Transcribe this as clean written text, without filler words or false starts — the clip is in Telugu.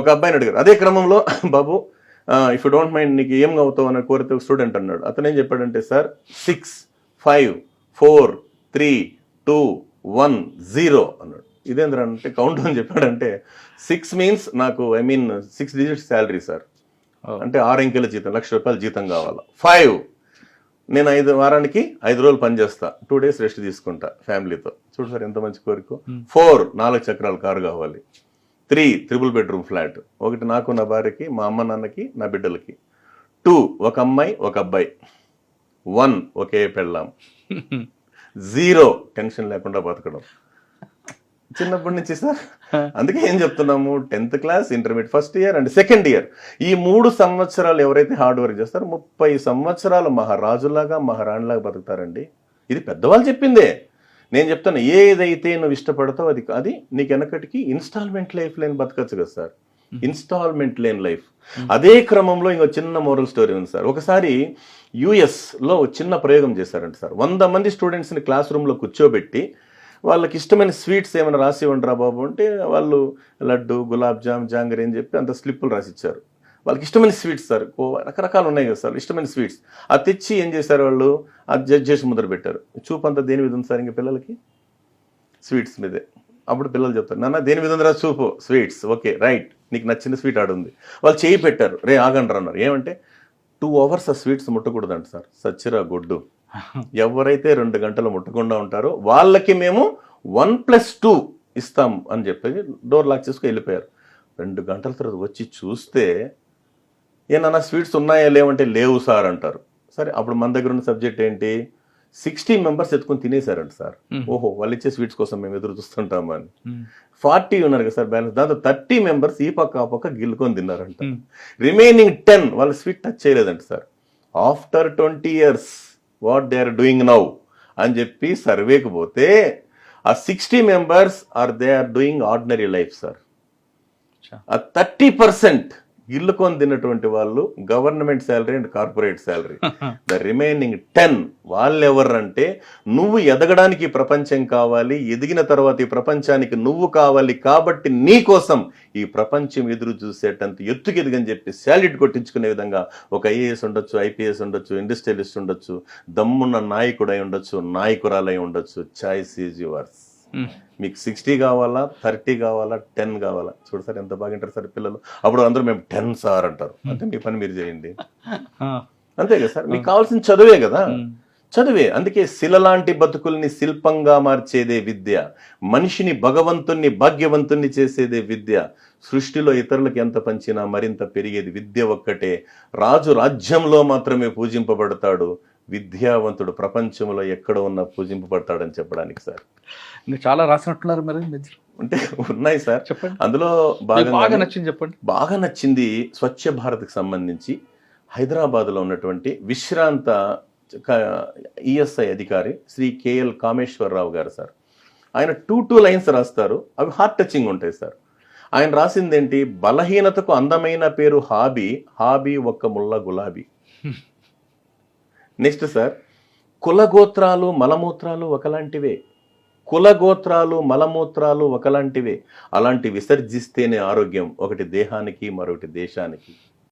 ఒక అబ్బాయిని అడిగారు. అదే క్రమంలో బాబు ఇఫ్ యూ డోంట్ మైండ్ నీకు ఏం అవుతావు అని కోరితే ఒక స్టూడెంట్ అన్నాడు. అతను ఏం చెప్పాడంటే, సార్ 6 5 4 3 2 1 0 అన్నాడు. ఇదేంద్ర అంటే కౌంట్ అని చెప్పాడంటే 6 మీన్స్ నాకు 6 డిజిట్స్ శాలరీ సార్, అంటే 6 అంకెల జీతం, ₹1,00,000 జీతం కావాలా. 5 నేను 5 వారానికి 5 రోజులు పని చేస్తా, 2 days రెస్ట్ తీసుకుంటా ఫ్యామిలీతో. చూడు సార్ ఎంత మంచి కోరిక. 4 4 చక్రాల కారు కావాలి. 3 3 bedroom ఫ్లాట్, ఒకటి నాకు నా భార్యకి, మా అమ్మ నాన్నకి, నా బిడ్డలకి. 2 ఒక అమ్మాయి ఒక అబ్బాయి. 1 ఒకే పెళ్ళాం. 0 టెన్షన్ లేకుండా బతకడం. చిన్నప్పటి నుంచి సార్, అందుకే ఏం చెప్తున్నాము, 10th class, intermediate first year and second year, ఈ 3 సంవత్సరాలు ఎవరైతే హార్డ్ వర్క్ చేస్తారో 30 సంవత్సరాలు మహారాజులాగా మహారాణిలాగా బతుకుతారండి. ఇది పెద్దవాళ్ళు చెప్పిందే. నేను చెప్తాను, ఏదైతే నువ్వు ఇష్టపడతావు అది నీకు వెనకటికి ఇన్స్టాల్మెంట్ లైఫ్ లేని బతకచ్చు కదా సార్, ఇన్స్టాల్మెంట్ లేని లైఫ్. అదే క్రమంలో ఇంకో చిన్న మోరల్ స్టోరీ ఉంది సార్. ఒకసారి యుఎస్లో చిన్న ప్రయోగం చేశారంట సార్. 100 మంది స్టూడెంట్స్ని క్లాస్ రూమ్లో కూర్చోబెట్టి వాళ్ళకి ఇష్టమైన స్వీట్స్ ఏమైనా రాసి ఇవ్వండిరా బాబు అంటే వాళ్ళు లడ్డు, గులాబ్ జామ్, జాంగరీ అని చెప్పి అంత స్లిప్పులు రాసిచ్చారు. వాళ్ళకి ఇష్టమైన స్వీట్స్ సార్, రకరకాలు ఉన్నాయి కదా సార్ ఇష్టమైన స్వీట్స్. అది తెచ్చి ఏం చేశారు వాళ్ళు, అది జడ్జ్ చేసి ముద్ర పెట్టారు. చూపు అంతా దేని మీద ఉంది సార్ ఇంకా పిల్లలకి? స్వీట్స్ మీదే. అప్పుడు పిల్లలు చెప్తారు, నాన్న దేని మీద ఉందిరా చూపు? స్వీట్స్. ఓకే రైట్, నీకు నచ్చిన స్వీట్ ఆడుంది. వాళ్ళు చేయి పెట్టారు, రే ఆగండి అన్నారు. ఏమంటే 2 hours ఆ స్వీట్స్ ముట్టకూడదంట సార్. సచ్చిరా గొడ్డు, ఎవరైతే 2 గంటలు ముట్టకుండా ఉంటారో వాళ్ళకి మేము 1+2 ఇస్తాం అని చెప్పి డోర్ లాక్ చేసుకుని వెళ్ళిపోయారు. 2 గంటల తర్వాత వచ్చి చూస్తే, ఏమన్నా స్వీట్స్ ఉన్నాయా లేవంటే లేవు సార్ అంటారు. సరే, అప్పుడు మన దగ్గర ఉన్న సబ్జెక్ట్ ఏంటి, 60 members ఎత్తుకొని తినేశారంట సార్. ఓహో, వాళ్ళు ఇచ్చే స్వీట్స్ కోసం మేము ఎదురు చూస్తుంటామా అని. 40 ఉన్నారు కదా సార్ బ్యాలెన్స్, దాంతో 30 members ఈ పక్క ఆ పక్క గిల్లుకొని తిన్నారంట. రిమైనింగ్ 10 వాళ్ళు స్వీట్ టచ్ చేయలేదంట sir. After 20 years what they are doing now అని చెప్పి సర్వేకి పోతే ఆ 60 members they are doing ordinary life sir. ఆ 30% గిల్లుకొని తిన్నటువంటి వాళ్ళు government salary and corporate salary. The remaining 10 వాళ్ళు ఎవరంటే, నువ్వు ఎదగడానికి ప్రపంచం కావాలి, ఎదిగిన తర్వాత ఈ ప్రపంచానికి నువ్వు కావాలి, కాబట్టి నీ కోసం ఈ ప్రపంచం ఎదురు చూసేటంత ఎత్తుకు ఎదిగని చెప్పి శాలరీ కొట్టించుకునే విధంగా ఒక ఐఏఎస్ ఉండొచ్చు, ఐపీఎస్ ఉండొచ్చు, ఇండస్ట్రియలిస్ట్ ఉండొచ్చు, దమ్మున్న నాయకుడై ఉండొచ్చు, నాయకురాలై ఉండొచ్చు. Choice is yours. మీకు 60 కావాలా, 30 కావాలా, 10 కావాలా? చూడు సార్ ఎంత బాగా వింటారు సార్ పిల్లలు. అప్పుడు అందరూ మేము 10 సార్ అంటారు. అంటే మీ పని మీరు చేయండి, అంతే కదా సార్. మీకు కావాల్సిన చదువే కదా, చదువే. అందుకే శిలలాంటి బతుకుల్ని శిల్పంగా మార్చేదే విద్య, మనిషిని భగవంతుణ్ణి భాగ్యవంతుణ్ణి చేసేదే విద్య. సృష్టిలో ఇతరులకు ఎంత పంచినా మరింత పెరిగేది విద్య ఒక్కటే. రాజు రాజ్యంలో మాత్రమే పూజింపబడతాడు, విద్యావంతుడు ప్రపంచంలో ఎక్కడ ఉన్నా పూజింపబడతాడని చెప్పడానికి సార్. ఇంకా చాలా రాసినట్టున్నారు మరి. అంటే ఉన్నాయి సార్, చెప్పండి. అందులో బాగా నచ్చింది చెప్పండి. బాగా నచ్చింది స్వచ్ఛ భారత్కి సంబంధించి హైదరాబాద్లో ఉన్నటువంటి విశ్రాంత ఈఎస్ఐ అధికారి శ్రీ కేఎల్ కామేశ్వరరావు గారు సార్. ఆయన 2 lines రాస్తారు, అవి హార్ట్ టచింగ్ ఉంటాయి సార్. ఆయన రాసింది ఏంటి, బలహీనతకు అందమైన పేరు హాబీ, హాబీ ఒక్క ముళ్ళ గులాబీ. నెక్స్ట్ సార్, కులగోత్రాలు మలమూత్రాలు ఒకలాంటివే, కులగోత్రాలు మలమూత్రాలు ఒకలాంటివే, అలాంటి విసర్జిస్తేనే ఆరోగ్యం, ఒకటి దేహానికి మరొకటి దేశానికి.